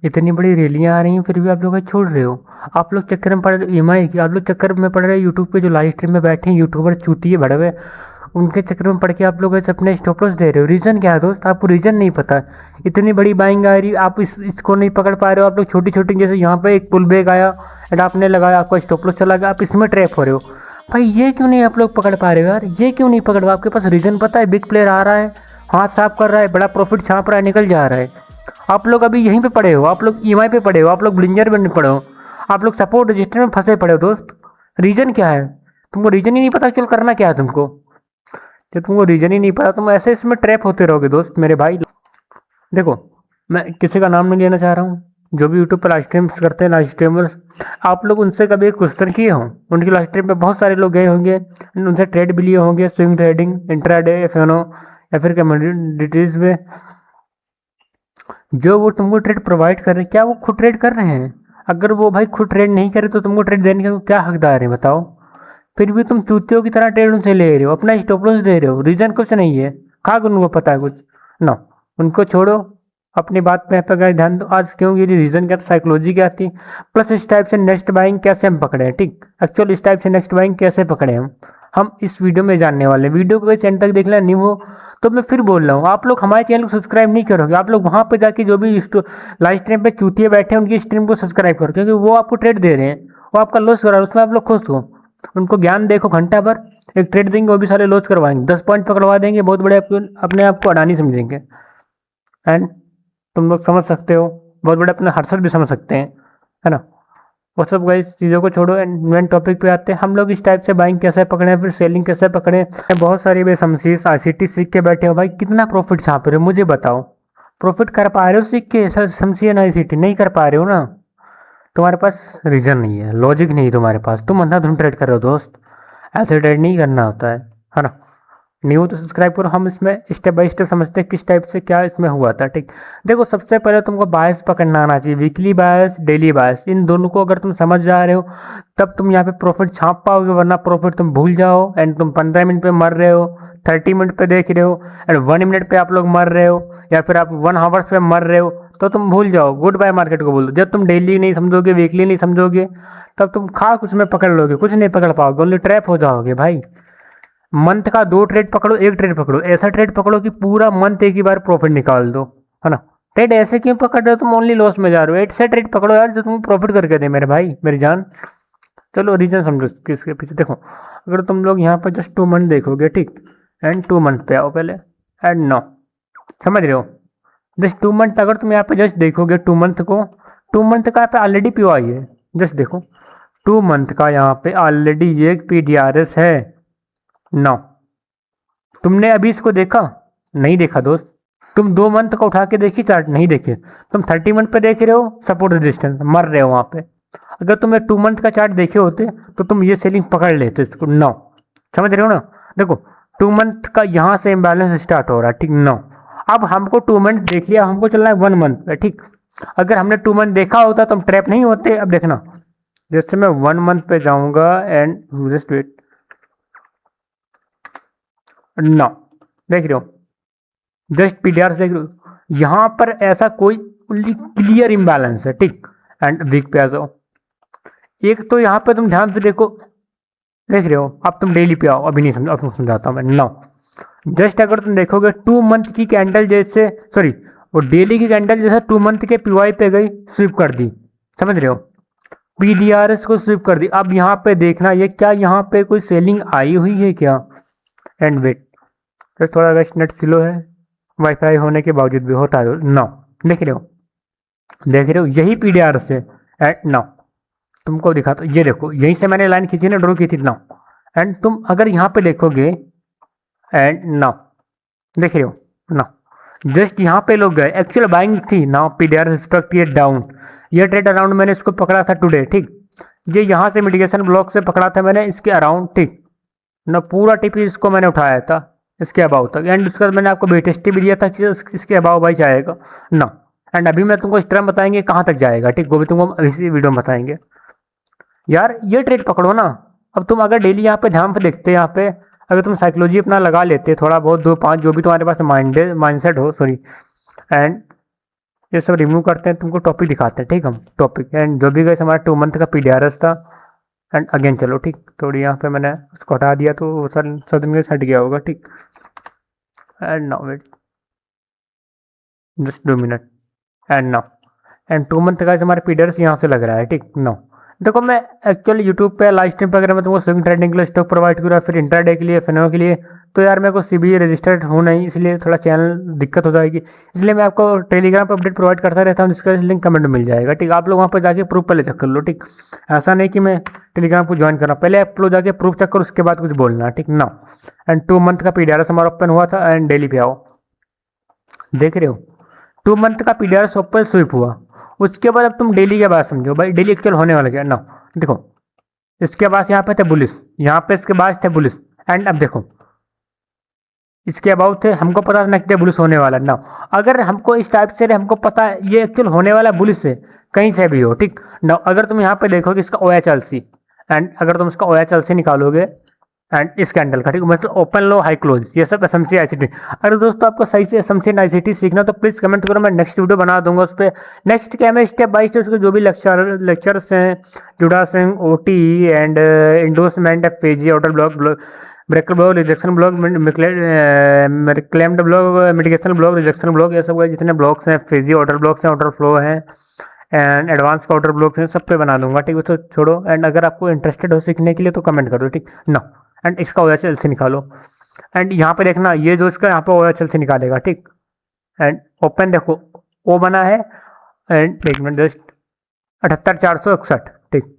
इतनी बड़ी रैलियाँ आ रही हैं फिर भी आप लोग छोड़ रहे हो। आप लोग चक्कर में पड़ रहे ईएमआई की, आप लोग चक्कर में पड़ रहे हैं यूट्यूब पे जो लाइव स्ट्रीम में बैठे हैं यूट्यूबर चूतिए बड़े हुए, उनके चक्कर में पड़ के आप लोग ऐसे अपने स्टॉप लॉस दे रहे हो। रीज़न क्या है दोस्त? आपको रीज़न नहीं पता। इतनी बड़ी बाइंग आ रही, आप इसको नहीं पकड़ पा रहे हो। आप लोग छोटी छोटी, जैसे यहाँ पे एक पुल बैक आया एंड आपने लगाया, आपका स्टॉप लॉस चला गया, आप इसमें ट्रैप हो रहे हो। भाई ये क्यों नहीं आप लोग पकड़ पा रहे हो यार? ये क्यों नहीं पकड़ पा? आपके पास रीज़न पता है? बिग प्लेयर आ रहा है, हाथ साफ कर रहा है, बड़ा प्रॉफिट छाप रहा है, निकल जा रहा है। आप लोग अभी यहीं पे पड़े हो, आप लोग ईएमआई पे पड़े हो, आप लोग ब्लिंजर में पड़े हो, आप लोग सपोर्ट रजिस्टर में फंसे पड़े हो दोस्त। रीज़न क्या है? तुमको रीज़न ही नहीं पता, चल करना क्या है तुमको? जब तुमको रीज़न ही नहीं पता तुम ऐसे इसमें ट्रैप होते रहोगे दोस्त मेरे भाई। देखो, मैं किसी का नाम नहीं लेना चाह रहा हूँ, जो भी यूट्यूब पर लाइव स्ट्रीम्स करते हैं, लाइव स्ट्रीमर्स, आप लोग उनसे कभी एक क्वेश्चन किए हों? उनकी लाइव स्ट्रीम पे बहुत सारे लोग गए होंगे, उनसे ट्रेड भी लिए होंगे, स्विंग ट्रेडिंग, इंट्राडे, एफएनओ या फिर कमोडिटीज़ में। जो वो तुमको ट्रेड प्रोवाइड कर रहे हैं, क्या वो खुद ट्रेड कर रहे हैं? अगर वो भाई खुद ट्रेड नहीं करे तो तुमको ट्रेड देने के क्या हकदार है बताओ? फिर भी तुम चूतियों की तरह ट्रेड उनसे ले रहे हो, अपना स्टॉप लॉस दे रहे हो, रीज़न कुछ नहीं है। खा उनको पता है कुछ ना? उनको छोड़ो, अपनी बात पे गए ध्यान दो। आज क्यों ये रीज़न क्या था, साइकोलॉजी क्या थी, प्लस इस टाइप से नेक्स्ट बाइंग कैसे हम पकड़े हैं, ठीक? एक्चुअल इस टाइप से नेक्स्ट बाइंग कैसे पकड़े हम इस वीडियो में जानने वाले हैं। वीडियो को कोई सेंड तक देखना नहीं हो तो मैं फिर बोल रहा हूँ, आप लोग हमारे चैनल को सब्सक्राइब नहीं करोगे, आप लोग वहाँ पे जाके जो भी लाइव स्ट्रीम पे चूतिए बैठे हैं उनकी स्ट्रीम को सब्सक्राइब करो, क्योंकि वो आपको ट्रेड दे रहे हैं, वो आपका लॉस करा रहे हैं, उसमें आप लोग खुश हो। उनको ज्ञान देखो घंटा भर, एक ट्रेड देंगे वो भी सारे लॉस करवाएंगे, 10 पॉइंट पकड़वा देंगे, बहुत बड़े अपने आप को अडानी समझेंगे। एंड तुम लोग समझ सकते हो, बहुत बड़े अपने हर्षद भी समझ सकते हैं, है ना? वो सब गाइस चीज़ों को छोड़ो एंड मेन टॉपिक पे आते हैं। हम लोग इस टाइप से बाइंग कैसे पकड़े, फिर सेलिंग कैसे पकड़े। बहुत सारी बेसमसीस आईसीटी सीख के बैठे हो भाई, कितना प्रॉफिट छाप रहे हो मुझे बताओ? प्रॉफिट कर पा रहे हो सीख के? शमसी आईसीटी नहीं कर पा रहे हो ना, तुम्हारे पास रीज़न नहीं है, लॉजिक नहीं है तुम्हारे पास, तुम अंधाधुंध ट्रेड कर रहे हो दोस्त। ऐसे ट्रेड नहीं करना होता है ना? न्यू तो सब्सक्राइब करो, हम इसमें स्टेप बाय स्टेप समझते हैं किस टाइप से क्या इसमें हुआ था, ठीक? देखो, सबसे पहले तुमको बायस पकड़ना आना चाहिए, वीकली बायस, डेली बायस, इन दोनों को अगर तुम समझ जा रहे हो तब तुम यहाँ पे प्रॉफिट छाप पाओगे, वरना प्रॉफिट तुम भूल जाओ एंड तुम 15 मिनट पे मर रहे हो, 30 मिनट पे देख रहे हो एंड 1 मिनट पे आप लोग मर रहे हो, या फिर आप 1 आवर्स पे मर रहे हो, तो तुम भूल जाओ, गुड बाय मार्केट को बोल दो। जब तुम डेली नहीं समझोगे, वीकली नहीं समझोगे, तब तुम खाक उसमें पकड़ लोगे, कुछ नहीं पकड़ पाओगे, ओनली ट्रैप हो जाओगे भाई। मंथ का 2 ट्रेड पकड़ो, 1 ट्रेड पकड़ो, ऐसा ट्रेड पकड़ो कि पूरा मंथ एक ही बार प्रॉफिट निकाल दो, है ना? ट्रेड ऐसे क्यों पकड़ रहे हो तुम? ओनली लॉस में जा रहे हो। ऐसे ट्रेड पकड़ो यार जो तुम प्रॉफिट करके दे मेरे भाई, मेरी जान। चलो रीजन समझो किसके पीछे। देखो, अगर तुम लोग यहाँ पर जस्ट 2 मंथ देखोगे, ठीक, एंड 2 मंथ पे आओ पहले, एंड नो, समझ रहे हो? जस्ट 2 मंथ अगर तुम यहाँ पे जस्ट देखोगे 2 मंथ को, 2 मंथ का यहाँ पे ऑलरेडी पी आई है, जस्ट देखो 2 मंथ का यहाँ पे ऑलरेडी ये PDRS है। नो, तुमने अभी इसको देखा? नहीं देखा दोस्त। तुम 2 मंथ का उठा के देखी चार्ट? नहीं देखे। तुम 30 मंथ पे देख रहे हो, सपोर्ट रेजिस्टेंस, मर रहे हो वहाँ पे। अगर तुम 2 मंथ का चार्ट देखे होते तो तुम ये सेलिंग पकड़ लेते इसको। नो, समझ रहे हो ना? देखो, 2 मंथ का यहाँ से इम्बैलेंस स्टार्ट हो रहा है, ठीक? नो, अब हमको 2 मंथ देख लिया, हमको चलना है 1 मंथ पे, ठीक? अगर हमने 2 मंथ देखा होता तो हम ट्रैप नहीं होते। अब देखना, जैसे मैं 1 मंथ पे जाऊंगा एंड जस्ट वेट, नो, देख रहे हो, जस्ट PDR देख रहे हो, यहाँ पर ऐसा कोई क्लियर इम्बैलेंस है, ठीक? एंड वीक पे आ जाओ, एक तो यहाँ पे तुम ध्यान से देखो, देख रहे हो? अब तुम डेली पे आओ, अभी नहीं समझ, अब तुम समझाता हूँ मैं। नो, जस्ट अगर तुम देखोगे 2 मंथ की कैंडल जैसे, सॉरी, वो डेली की कैंडल जैसे 2 मंथ के PY पे गई, स्विप कर दी, समझ रहे हो? PDRS को स्विप कर दी। अब यहाँ पे देखना, ये क्या यहाँ पे कोई सेलिंग आई हुई है क्या? एंड वेट, तो थोड़ा नेट स्लो है, वाईफाई होने के बावजूद भी होता है। नो, देख रहे हो, देख रहे हो, यही PDRS है। एंड नो, तुमको दिखाता, ये देखो, यहीं से मैंने लाइन खींची ना, ड्रॉ की थी। नो, एंड तुम अगर यहाँ पे देखोगे, एंड नो, देख रहे हो? नो, जस्ट यहाँ पे लोग गए, एक्चुअल बाइंग थी। नाउ PDRS रिस्पेक्ट ये डाउन, ये ट्रेड अराउंड मैंने इसको पकड़ा था टुडे, ठीक? ये यहाँ से मिटिगेशन ब्लॉक से पकड़ा था मैंने इसके अराउंड, ठीक ना? पूरा टिपी इसको मैंने उठाया था इसके अबाव तक, एंड उसके बाद मैंने आपको बेटेस्टी भी दिया था कि इसके अबाव भाई जाएगा ना। एंड अभी मैं तुमको स्ट्रम बताएंगे कहाँ तक जाएगा, ठीक? वो भी तुमको इसी वीडियो में बताएंगे। यार ये ट्रेड पकड़ो ना। अब तुम अगर डेली यहाँ पे ध्यान से देखते, यहाँ पे अगर तुम साइकोलॉजी अपना लगा लेते थोड़ा बहुत, 2-5 जो भी तुम्हारे पास माइंडसेट हो, सॉरी, एंड ये सब रिमूव करते हैं, तुमको टॉपिक दिखाते हैं, ठीक। हम टॉपिक एंड जो भी गए हमारा 2 मंथ का PDRS था। एंड अगेन चलो ठीक, थोड़ी यहाँ पे मैंने उसको हटा दिया तो वो सर दिन के हट गया होगा, ठीक। And now wait just 2 minute and now and 2 month का हमारे PDRS यहाँ से लग रहा है, ठीक। नो देखो, मैं एक्चुअली यूट्यूब पे लाइव स्ट्रीम पे अगर मैं तुमको स्विंग ट्रेडिंग के लिए स्टॉक प्रोवाइड करूँ फिर इंट्राडे के लिए FNO के लिए, तो यार मेरे को CBA रजिस्टर्ड हूँ नहीं, इसलिए थोड़ा चैनल दिक्कत हो जाएगी। इसलिए मैं आपको टेलीग्राम पर अपडेट प्रोवाइड करता रहता हूँ, जिसका लिंक कमेंट में मिल जाएगा, ठीक। आप लोग वहाँ पर जाके प्रूफ पहले चेक कर लो, ठीक। ऐसा नहीं कि मैं टेलीग्राम को ज्वाइन कर रहा हूँ, पहले आप लोग जाके प्रूफ चेक करो, उसके बाद कुछ बोलना, ठीक ना। एंड 2 मंथ का PDRS हमारा ओपन हुआ था एंड डेली पे आओ, देख रहे हो 2 मंथ का PDRS ओपन स्विप हुआ। उसके बाद अब तुम डेली के बाद समझो भाई, डेली एक्चुअल होने वाला क्या ना। देखो इसके बाद यहाँ पे थे बुलिस, यहाँ पे इसके बाद थे बुलिस एंड अब देखो इसके अबाउट थे, हमको पता था नेक्स्ट डे बुलिस होने वाला ना। अगर हमको इस टाइप से हमको पता है ये एक्चुअल होने वाला बुलिस से कहीं से भी हो, ठीक ना। अगर तुम यहाँ पे देखोगे इसका OHLC एंड अगर तुम इसका OHLC निकालोगे एंड इस कैंडल का, ठीक, मतलब ओपन लो हाई क्लोज, ये सब SMC ICT। अगर दोस्तों आपको सही से SMC एंड ICT सीखना तो प्लीज़ कमेंट करो, मैं नेक्स्ट वीडियो बना दूंगा उस पर। नेक्स्ट क्या मैं स्टेप बाय स्टेप उसके जो भी लेक्चर्स हैं, जुड़ा Singh OT and endorsement FPG order block breaker block rejection block claimed block mitigation block rejection block, ये सब जितने ब्लॉक्स हैं, FPG ऑर्डर ब्लॉक्स हैं, ऑर्डर फ्लो हैं एंड एडवांस का ऑर्डर ब्लॉक्स हैं, सब पे बना दूंगा, ठीक। उसको छोड़ो एंड अगर आपको इंटरेस्टेड हो सीखने के लिए तो कमेंट करो, ठीक ना। एंड इसका OHLC निकालो एंड यहाँ पे देखना ये जो इसका यहाँ पे OHLC निकालेगा, ठीक। एंड ओपन देखो वो बना है एंड एक मिनट जस्ट 78461, ठीक।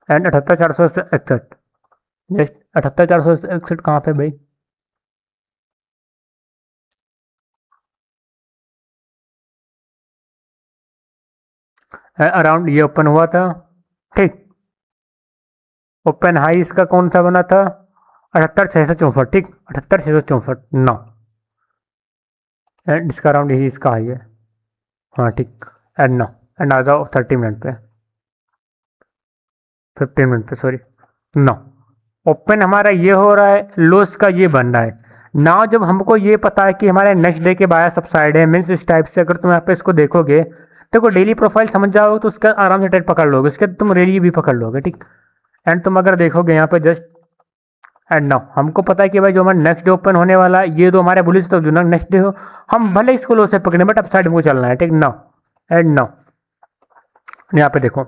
एंड 78461 जस्ट 78461 कहाँ पे भाई, अराउंड ये ओपन हुआ था, ठीक। ओपन हाई इसका कौन सा बना था 78664, ठीक। 78664 नौ एंड इसका अराउंड यही इसका हाई है, हाँ ठीक। एंड नौ एंड आ जाओ 30 मिनट पे 15 मिनट पे सॉरी नौ ओपन हमारा ये हो रहा है, लोस का ये बन रहा है ना। जब हमको ये पता है कि हमारे नेक्स्ट डे के बायस सबसाइड है, मीन्स इस टाइप से अगर तुम यहाँ पे इसको देखोगे, देखो डेली प्रोफाइल समझ जाओगे तो उसका आराम से ट्रेड पकड़ लोगे, इसके तुम रेली भी पकड़ लोगे, ठीक। एंड तुम अगर देखोगे यहाँ पे जस्ट एंड नाउ हमको पता है कि भाई जो हमारा नेक्स्ट डे ओपन होने वाला है ये तो हमारे बुलिस तो जो ना नेक्स्ट डे हो, हम भले इसको लो से पकड़े बट अप साइड में चलना है, ठीक। नाउ एंड नाउ यहाँ पे देखो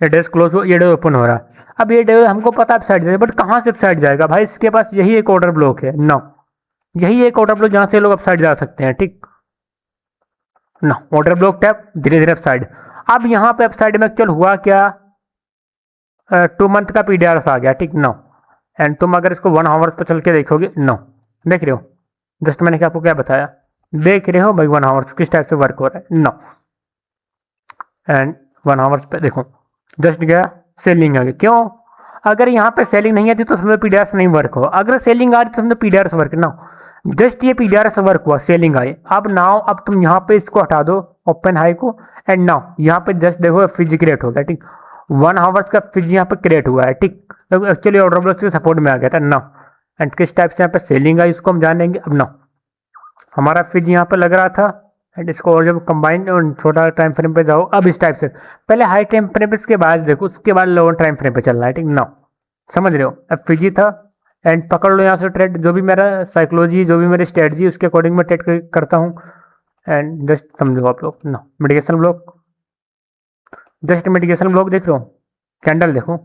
ये डे क्लोज हो, ये डे ओपन हो रहा है। अब ये डे हमको पता है अप साइड जाएगा, बट कहाँ से अप साइड जाएगा भाई, इसके पास यही एक ऑर्डर ब्लॉक है ना, यही एक ऑर्डर ब्लॉक जहाँ से लोग अप साइड जा सकते हैं, ठीक ना। ऑर्डर ब्लॉक टैप धीरे धीरे अप साइड। अब यहाँ पे अप साइड में एक्चुअल हुआ क्या, 2 मंथ का PDRS आ गया, ठीक ना। एंड तुम अगर इसको 1 आवर्स पर चल के देखोगे, नो देख रहे हो जस्ट मैंने क्या आपको क्या बताया, देख रहे हो भाई 1 आवर्स किस टाइप से वर्क हो रहा है, नो। एंड 1 आवर्स पे देखो जस्ट गया सेलिंग आ गई, क्यों, अगर यहाँ पे सेलिंग नहीं आती तो समझो PDRS नहीं वर्क हो, अगर सेलिंग आ रही तो समझो PDRS वर्क ना। जस्ट ये PDRS वर्क हुआ, सेलिंग आई। अब नाउ अब तुम यहाँ पे इसको हटा दो ओपन हाई को एंड नाउ यहाँ पे जस्ट देखो FPG क्रिएट हो गया, ठीक। 1 आवर्स का FPG यहाँ पे क्रिएट हुआ है, ठीक। एक्चुअली ऑर्डर ब्लॉक के सपोर्ट में आ गया था ना। एंड किस टाइप से यहाँ पे सेलिंग आई उसको हम जानेंगे अब ना। हमारा FPG यहाँ पे लग रहा था एंड इसको और जब कंबाइन छोटा टाइम फ्रेम पे जाओ, अब इस टाइप से पहले हाई टाइम फ्रेम पे इसके बाद देखो, उसके बाद लोअर टाइम फ्रेम पे चलना है, ठीक ना। समझ रहे हो FPG था एंड पकड़ लो यहाँ से ट्रेड, जो भी मेरा साइकोलॉजी जो भी मेरी स्ट्रेटजी उसके अकॉर्डिंग मैं ट्रेड करता हूँ। एंड जस्ट समझो आप लोग ना, mitigation block just mitigation block देख रहे हो, कैंडल देखो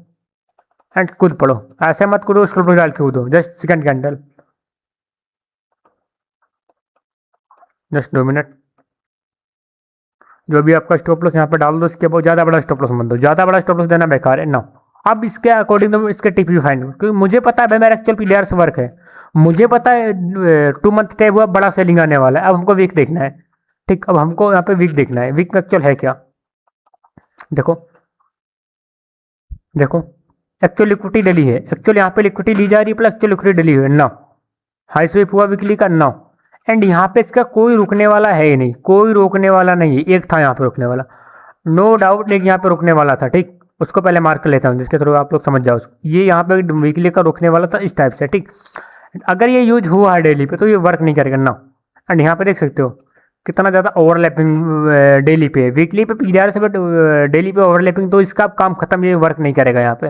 एंड कूद पड़ो, ऐसे मत कूदो स्टॉप लॉस डाल के कूदो, just second candle just 2 minute. जो भी आपका स्टॉप लॉस यहाँ पे डाल दो, इसके बहुत ज़्यादा बड़ा स्टॉप लॉस मत दो, ज़्यादा बड़ा स्टॉप लॉस देना बेकार है ना। अब इसके अकॉर्डिंग तो इसके टिप फाइंड, क्योंकि मुझे पता है भाई मेरा एक्चुअल PDRS वर्क है, मुझे पता है 2 मंथ टैब हुआ बड़ा सेलिंग आने वाला है। अब हमको वीक देखना है, ठीक। अब हमको यहाँ पे वीक देखना है, वीक में एक्चुअल है क्या, देखो देखो एक्चुअल लिक्विडिटी डली है, एक्चुअल यहाँ पे लिक्विडिटी ली जा रही है प्लस एक्चुअल लिक्विडिटी डली हुई है ना। हाई स्वीप हुआ वीकली का ना। एंड यहाँ पे इसका कोई रुकने वाला है ही नहीं, कोई रोकने वाला नहीं है, एक था यहाँ पे रुकने वाला, नो डाउट एक यहाँ पे रुकने वाला था, ठीक। उसको पहले मार्क कर लेता हूँ जिसके थ्रू आप लोग समझ जाओ उसको, ये यहाँ पे वीकली का रुकने वाला था इस टाइप से, ठीक। अगर ये यूज हुआ है डेली पे तो ये वर्क नहीं करेगा ना। एंड यहाँ पे देख सकते हो कितना ज़्यादा ओवरलैपिंग डेली पे, वीकली पे पीडीआर से, बट डेली पे ओवरलैपिंग, तो इसका काम खत्म, ये वर्क नहीं करेगा यहाँ पे।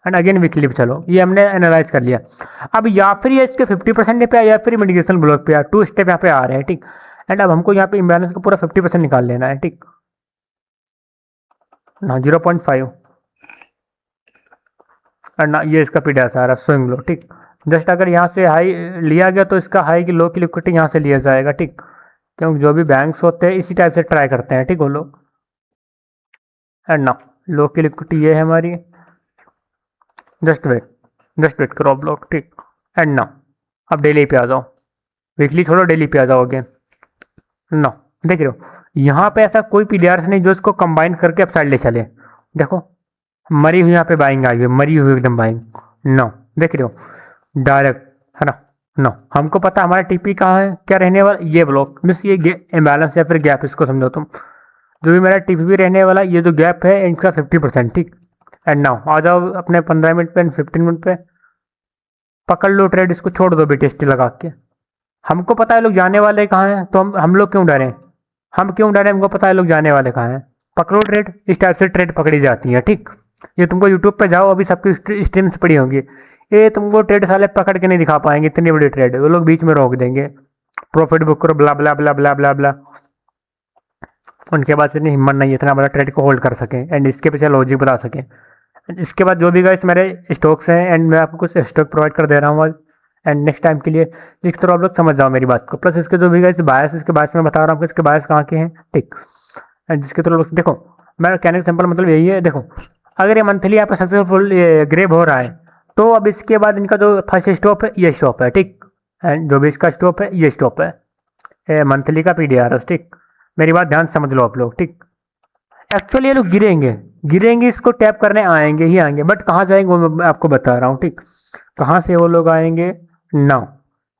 एंड अगेन वीकली पे, चलो ये हमने एनालाइज कर लिया। अब या फिर ये इसके 50% पे या फिर मिटिगेशन ब्लॉक पे, 2 स्टेप यहाँ पे आ रहे हैं, ठीक। एंड अब हमको यहाँ पे इम्बैलेंस का पूरा 50% निकाल लेना है, ठीक ना, 0.5। एंड ना ये इसका पीडीआर आ रहा है स्विंग लो, ठीक। जस्ट अगर यहाँ से हाई लिया गया तो इसका हाई की लो की लिक्विडिटी यहाँ से लिया जाएगा, ठीक। क्योंकि जो भी बैंक्स होते हैं इसी टाइप से ट्राई करते हैं, ठीक वो लोग। एंड ना लो की लिक्विडिटी ये है हमारी, जस्ट वेट करो आप लोग, ठीक। एंड ना अब डेली पे आ जाओ, वीकली छोड़ो, डेली पे आ जाओ अगेन। ना देख रहे हो यहाँ पे ऐसा कोई पीडीआर नहीं जो इसको कंबाइन करके अपसाइड ले चले। देखो मरी हुई यहाँ पे बाइंग आई हुई, मरी हुई एकदम बाइंग। नो देख रहे हो डायरेक्ट, है ना। नो हमको पता हमारा टीपी कहाँ है, क्या रहने वाला, ये ब्लॉक मिस, ये इम्बैलेंस या फिर गैप, इसको समझो तुम। जो भी मेरा टीपी भी रहने वाला, ये जो गैप है इनका 50%, ठीक। एंड नाउ आ जाओ अपने 15 मिनट पे, 15 मिनट पे पकड़ लो ट्रेड, इसको छोड़ दो BTST लगा के। हमको पता है लोग जाने वाले कहाँ हैं, तो हम लोग क्यों डरें, हमको पता है लोग जाने वाले कहाँ हैं। पकड़ो ट्रेड, इस टाइप से ट्रेड पकड़ी जाती है, ठीक। ये तुमको यूट्यूब पे जाओ, अभी सबकी स्ट्रीम्स पड़ी होंगी, ये तुमको ट्रेड साले पकड़ के नहीं दिखा पाएंगे, इतनी बड़ी ट्रेड वो लोग बीच में रोक देंगे, प्रॉफिट बुक करो, ब्ला ब्ला ब्ला ब्ला ब्ला ब्ला। उनके पास इतनी हिम्मत नहीं है इतना बड़ा ट्रेड को होल्ड कर सकें एंड इसके पीछे लॉजिक बता सकें। इसके बाद जो भी गाइस मेरे स्टॉक्स हैं, एंड मैं आपको कुछ स्टॉक प्रोवाइड कर दे रहा हूँ आज एंड नेक्स्ट टाइम के लिए, जिस तरह आप लोग समझ जाओ मेरी बात को। प्लस इसके जो भी गाइस बायस, इसके बायस मैं बता रहा हूँ कि इसके बायस कहाँ के हैं, ठीक। एंड जिसके थ्रू लोग देखो, मेरा कहने का सिंपल मतलब यही है, देखो अगर ये मंथली यहाँ पर सक्सेसफुल ग्रेब हो रहा है, तो अब इसके बाद इनका जो फर्स्ट स्टॉप है ये स्टॉप है, ठीक। एंड जो भी इसका स्टॉप है ये स्टॉप है मंथली का पीडीआरएस, ठीक। मेरी बात ध्यान से समझ लो आप लोग, ठीक। एक्चुअली ये लोग गिरेंगे इसको टैप करने आएंगे ही आएंगे, बट कहाँ जाएंगे वो मैं आपको बता रहा हूँ, ठीक। कहाँ से वो लोग आएंगे नाउ,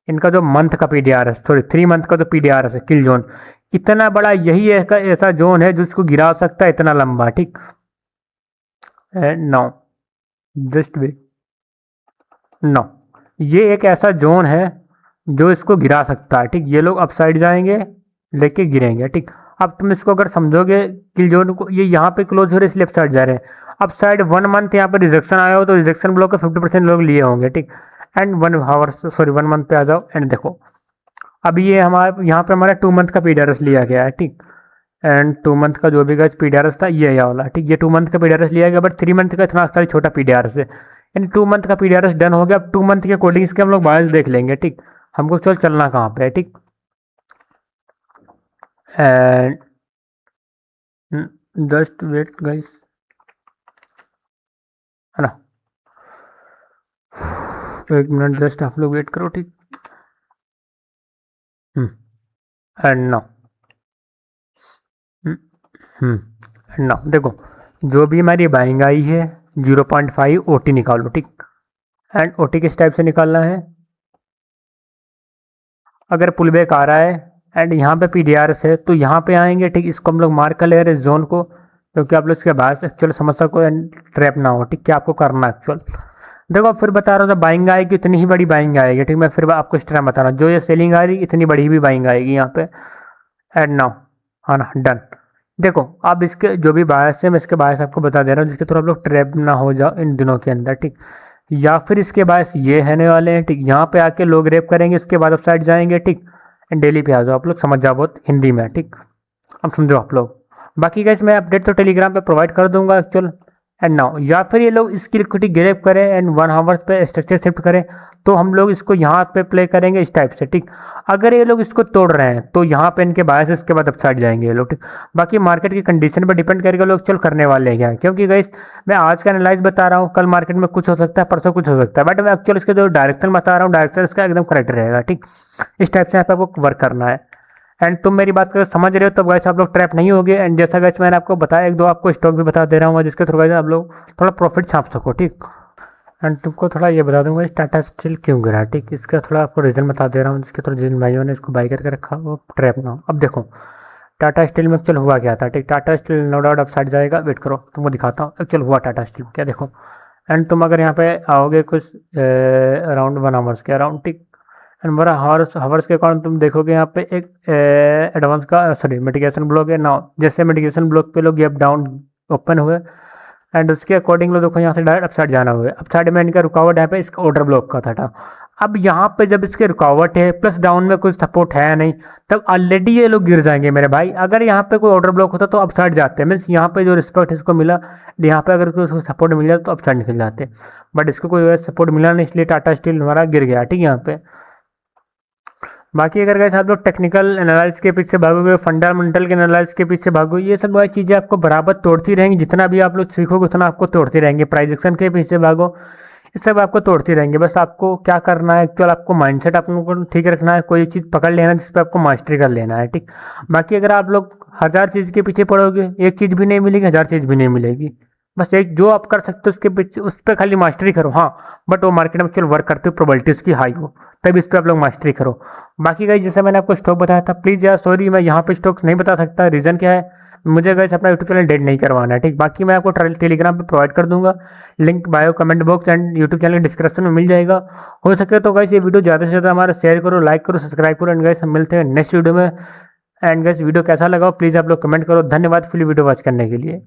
इनका जो मंथ का पीडीआरएस, सॉरी 3 मंथ का जो पीडीआरएस है, किल जोन इतना बड़ा, यही ऐसा जोन है जो इसको गिरा सकता है, इतना लंबा, ठीक। नाउ जस्ट वेट, नो ये एक ऐसा जोन है जो इसको गिरा सकता है, ठीक। ये लोग अपसाइड जाएंगे लेके गिरेंगे, ठीक। अब तुम इसको अगर समझोगे किल जोन को, ये यहाँ पे क्लोज हो रहे इसलिए अपसाइड जा रहे हैं। अब साइड 1 मंथ यहाँ पे रिजेक्शन आया हो तो रिजेक्शन ब्लॉक के 50% लोग लिए होंगे, ठीक। एंड 1 मंथ पे आ जाओ एंड देखो अभी ये हमारे यहाँ पे हमारा 2 मंथ का पीडीआरएस लिया गया है, ठीक। एंड 2 मंथ का जो भी गाइस पीडीआरएस था ये वाला, ठीक। ये 2 मंथ का पीडीआरएस लिया गया, बट 3 मंथ का इतना खाली छोटा पीडीआरएस है। यानी 2 मंथ का पीडीआरएस डन हो गया। अब 2 मंथ के अकॉर्डिंग इसके हम लोग बायस देख लेंगे, ठीक। हमको चलना कहाँ पे है, ठीक। एंड जस्ट वेट गाइस, है ना, 1 मिनट जस्ट आप लोग वेट करो, ठीक। एंड नाउ देखो जो भी हमारी बाइंग आई है 0.5 OT निकालो, ठीक। एंड OT किस टाइप से निकालना है, अगर पुल बैक आ रहा है एंड यहाँ पे पीडीआरएस है तो यहाँ पे आएंगे, ठीक। इसको हम लोग मार्क कर ले रहे हैं जोन को, क्योंकि आप लोग इसके बाद एक्चुअल समझ सको एंड ट्रैप ना हो, ठीक। क्या आपको करना है एक्चुअल, देखो फिर बता रहा हूँ, जब बाइंग आएगी इतनी ही बड़ी बाइंग आएगी, ठीक। मैं फिर आपको इस तरह बता रहा हूँ, जो ये सेलिंग आ रही इतनी बड़ी भी बाइंग आएगी यहाँ पे। एंड नाउ हाँ ना, डन। देखो अब इसके जो भी बायस है मैं इसके बायस आपको बता दे रहा हूँ, जिसके थ्रू आप लोग ट्रैप ना हो जाओ इन दिनों के अंदर, ठीक। या फिर इसके बायस ये रहने वाले हैं, ठीक। यहाँ पे आके लोग रेप करेंगे, उसके बाद आप साइड जाएंगे, ठीक। एंड डेली पे आ जाओ, आप लोग समझ जाओ बहुत हिंदी में, ठीक। अब समझो आप लोग, बाकी गाइस मैं अपडेट तो टेलीग्राम पे प्रोवाइड कर दूंगा एक्चुअल। एंड नाउ या फिर ये लोग इसकी लिक्विडिटी ग्रैब करें एंड 1 आवर पे स्ट्रक्चर शिफ्ट करें, तो हम लोग इसको यहाँ पे प्ले करेंगे इस टाइप से, ठीक। अगर ये लोग इसको तोड़ रहे हैं तो यहाँ पे इनके बायस इसके बाद अपसाइड जाएंगे ये लोग, ठीक। बाकी मार्केट की कंडीशन पर डिपेंड करके लोग चल करने वाले हैं क्या, क्योंकि गाइस मैं आज का एनालाइज बता रहा हूँ, कल मार्केट में कुछ हो सकता है, परसों कुछ हो सकता है, बट मैं एक्चुअल इसके जो डायरेक्शन बता रहा हूँ डायरेक्शन इसका एकदम करेक्ट रहेगा, ठीक। इस टाइप से यहाँ पे आपको वर्क करना है। एंड तुम मेरी बात कर समझ रहे हो तो गाइस आप लोग ट्रैप नहीं होगे। एंड जैसा गाइस मैंने आपको बताया, 1-2 आपको स्टॉक भी बता दे रहा हूँ जिसके थ्रू गाइस आप लोग थोड़ा प्रॉफिट छाप सको, ठीक। एंड तुमको थोड़ा ये बता दूंगा टाटा स्टील क्यों गिरा, ठीक। इसका थोड़ा आपको रीज़न बता दे रहा हूँ, जिसके थ्रू जिन भाइयों ने इसको बाई करके रखा वो ट्रैप ना हो। अब देखो टाटा स्टील में एक्चुअल हुआ क्या था, ठीक। Tata Steel no doubt upside जाएगा, वेट करो तुमको दिखाता हूँ एक्चुअल हुआ टाटा स्टील क्या, देखो। एंड तुम अगर यहाँ पे आओगे कुछ अराउंड 1 आवर्स के अराउंड, ठीक। एंड मेरा हावर्स के अकॉर्डिंग तुम देखोगे यहाँ पे एक एडवांस का सॉरी मिटिगेशन ब्लॉक है नाउ। जैसे मिटिगेशन ब्लॉक पे लोग गैप डाउन ओपन हुए एंड उसके अकॉर्डिंग लोग देखो यहाँ से डायरेक्ट अपसाइड जाना हुआ है। अपसाइड में इनका रुकावट यहाँ पे इसका ऑर्डर ब्लॉक का था। अब यहाँ पे जब इसके रुकावट है प्लस डाउन में कुछ सपोर्ट है नहीं, तब ऑलरेडी ये लोग गिर जाएंगे मेरे भाई। अगर यहाँ पे कोई ऑर्डर ब्लॉक होता तो अपसाइड जाते हैं, मीन्स यहाँ पे जो रिस्पेक्ट इसको मिला, यहाँ पे अगर कोई उसको सपोर्ट मिल जाता तो अपसाइड निकल जाते, बट इसको कोई सपोर्ट मिला नहीं, इसलिए टाटा स्टील हमारा गिर गया। ठीक है यहाँ पे बाकी अगर गाइस आप लोग टेक्निकल एनालिसिस के पीछे भागोगे, फंडामेंटल के एनालिसिस के पीछे भागोगे, ये सब चीज़ें आपको बराबर तोड़ती रहेंगी। जितना भी आप लोग सीखोगे उतना आपको तोड़ती रहेंगे। प्राइस एक्शन के पीछे भागो, ये सब आपको तोड़ती रहेंगे। बस आपको क्या करना है, एक्चुअल आपको माइंडसेट आपको ठीक रखना है, कोई चीज़ पकड़ लेना जिस पर आपको मास्टरी कर लेना है। ठीक, बाकी अगर आप लोग 1000 चीज़ के पीछे पड़ोगे, एक चीज़ भी नहीं मिलेगी, 1000 चीज़ भी नहीं मिलेगी। बस एक जो आप कर सकते हो उसके पीछे, उस पर खाली मास्टरी करो। हाँ, बट वो मार्केट में एक्चुअल वर्क करते हो, प्रोबेबिलिटी उसकी हाई हो, तब इस पर आप लोग मास्टरी करो। बाकी गाइस जैसे मैंने आपको स्टॉक बताया था, प्लीज़ यार सॉरी मैं यहाँ पे स्टॉक्स नहीं बता सकता। रीज़न क्या है, मुझे गाइस अपना यूट्यूब चैनल डेड नहीं करवाना है। ठीक, बाकी मैं आपको टेलीग्राम पे प्रोवाइड कर दूंगा, link bio comment box and YouTube channel description में मिल जाएगा। हो सके तो गाइस ये वीडियो ज़्यादा से ज़्यादा हमारा शेयर करो, लाइक करो, सब्सक्राइब करो। एंड गाइस हम मिलते हैं नेक्स्ट वीडियो में। एंड गाइस वीडियो कैसा लगा प्लीज़ आप लोग कमेंट करो। धन्यवाद फुल वीडियो वॉच करने के लिए।